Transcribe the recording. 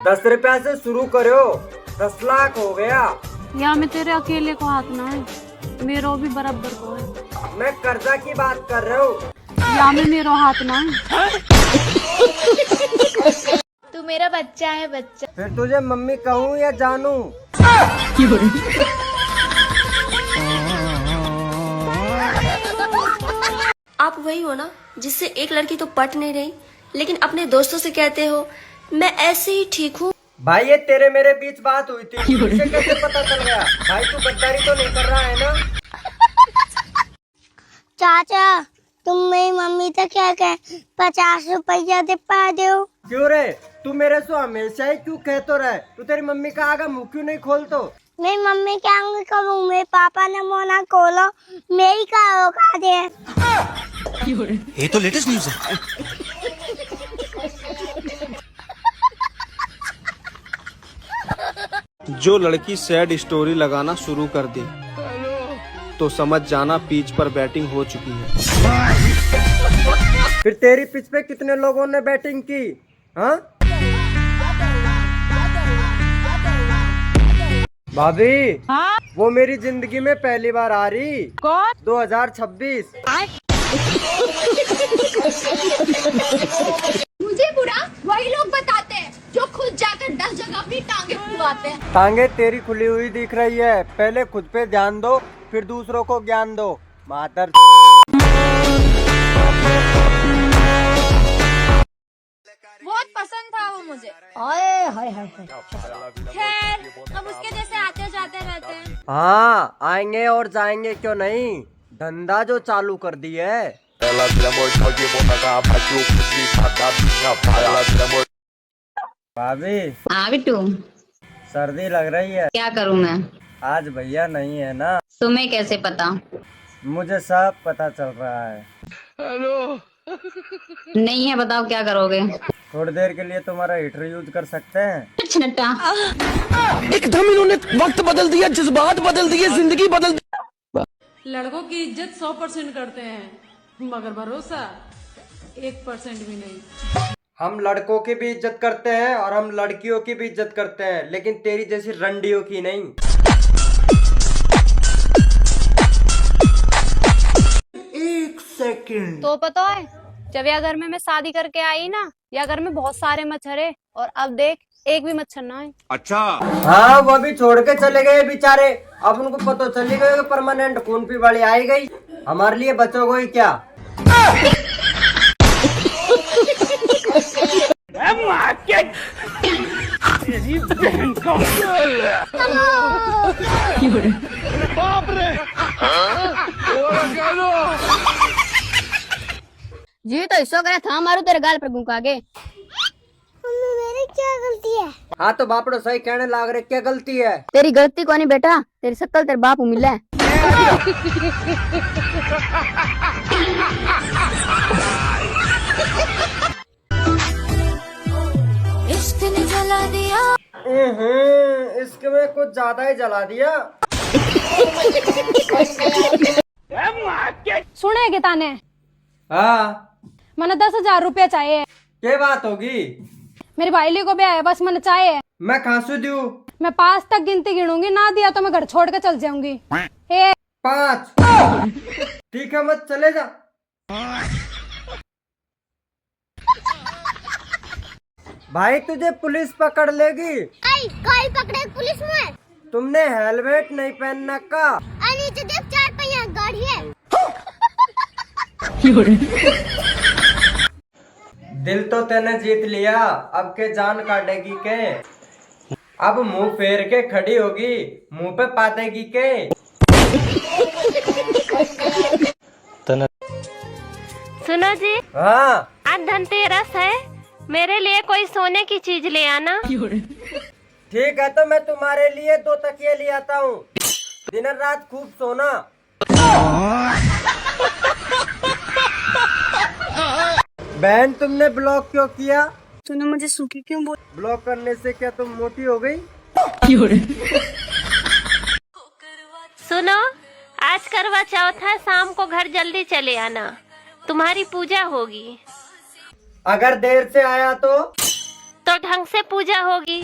10 रुपया से शुरू करो, 10 लाख हो गया। या मैं तेरे अकेले को हाथ ना है, मेरा भी बराबर को है। मैं कर्जा की बात कर रहा हूँ। या में मेरा हाथ ना है। तू मेरा बच्चा है बच्चा। फिर तुझे मम्मी कहूँ या जानू? आप वही हो ना जिससे एक लड़की तो पट नहीं रही, लेकिन अपने दोस्तों से कहते हो मैं ऐसे ही ठीक हूँ। भाई ये तेरे मेरे बीच बात हुई थी, तुझे कैसे पता चल गया? भाई तू गद्दारी तो नहीं कर रहा है ना? चाचा तुम मेरी मम्मी से क्या कहे 50 रुपया दे पा दो। क्यों रे, तू मेरे से हमेशा ही क्यों कहतो रहे? तू तेरी मम्मी का आगा मुंह क्यों नहीं खोलतो? मेरी मम्मी क्या करूँ, मेरे पापा ने मोना खोलो, मेरी का औकात है। ये तो लेटेस्ट न्यूज़ है। जो लड़की सैड स्टोरी लगाना शुरू कर दे तो समझ जाना पिच पर बैटिंग हो चुकी है। फिर तेरी पिच पे कितने लोगों ने बैटिंग की? हाँ भाभी, हाँ? वो मेरी जिंदगी में पहली बार आ रही। कौन? 2026। मुझे बुरा वही लोग बताते हैं जो खुद जाकर 10 जगह अपनी टांगे खुलवाते हैं। टांगे तेरी खुली हुई दिख रही है, पहले खुद पे ध्यान दो फिर दूसरों को ज्ञान दो। मातर बहुत पसंद था वो मुझे। खैर हम उसके जैसे आते जाते रहते हैं। हाँ आएंगे और जाएंगे क्यों नहीं, धंधा जो चालू कर दी है। भाभी हाँ बिट्टू, सर्दी लग रही है, क्या करूँ मैं? आज भैया नहीं है ना। तुम्हें कैसे पता? मुझे सब पता चल रहा है। नहीं है, बताओ क्या करोगे? थोड़ी देर के लिए तुम्हारा हीटर यूज कर सकते हैं? छनट्टा, एकदम इन्होंने वक्त बदल दिया, जज्बात बदल दिए, जिंदगी बदल दी। लड़कों की इज्जत 100% करते हैं, मगर भरोसा 1% भी नहीं। हम लड़कों की भी इज्जत करते हैं और हम लड़कियों की भी इज्जत करते हैं, लेकिन तेरी जैसी रंडियों की नहीं। एक सेकंड। तो पता है जब या घर में मैं शादी करके आई ना, या घर में बहुत सारे मच्छर है और अब देख एक भी मच्छर ना है। अच्छा हाँ वो भी छोड़ के चले गए बेचारे, अब उनको पता चली गई कि परमानेंट खून की बड़ी आई गई, हमारे लिए बचोगे क्या? जी तो इसो करे था मारू तेरे गाल पर गुंका के। मम्मी मेरी क्या गलती है? हाँ तो बापड़ो सही कहने लाग रहे, क्या गलती है? तेरी गलती को नहीं बेटा, तेरी शक्ल तेरे बाप को मिला है। इश्क ने जला दिया। इसके में कुछ ज्यादा ही जला दिया। सुने गीता ने, हाँ मैंने 10,000 रुपया चाहिए। क्या बात होगी? मेरी भाईली को भी आया, बस मैंने चाहिए। मैं खांसू दूं? मैं 5 तक गिनती गिनूंगी, ना दिया तो मैं घर छोड़ के चल जाऊंगी। 5। ठीक है मत चले जा। भाई तुझे पुलिस पकड़ लेगी। कोई पकड़े पुलिस में? तुमने हेलमेट नहीं पहनना का? नीचे देख 4 पहिया गाड़ी है। दिल तो तूने जीत लिया, अब के जान काटेगी के? अब मुंह फेर के खड़ी होगी, मुंह पे पातेगी के? सुनो जी, हाँ आज धनतेरस है, मेरे लिए कोई सोने की चीज ले आना। ठीक है, तो मैं तुम्हारे लिए 2 तकिए ले आता हूँ, दिन रात खूब सोना। बहन तुमने ब्लॉक क्यों किया? तूने मुझे सूखी क्यों बोल? ब्लॉक करने से क्या तुम मोटी हो गई? सुनो, आज करवा चौथ है, शाम को घर जल्दी चले आना, तुम्हारी पूजा होगी। अगर देर से आया तो ढंग से पूजा होगी।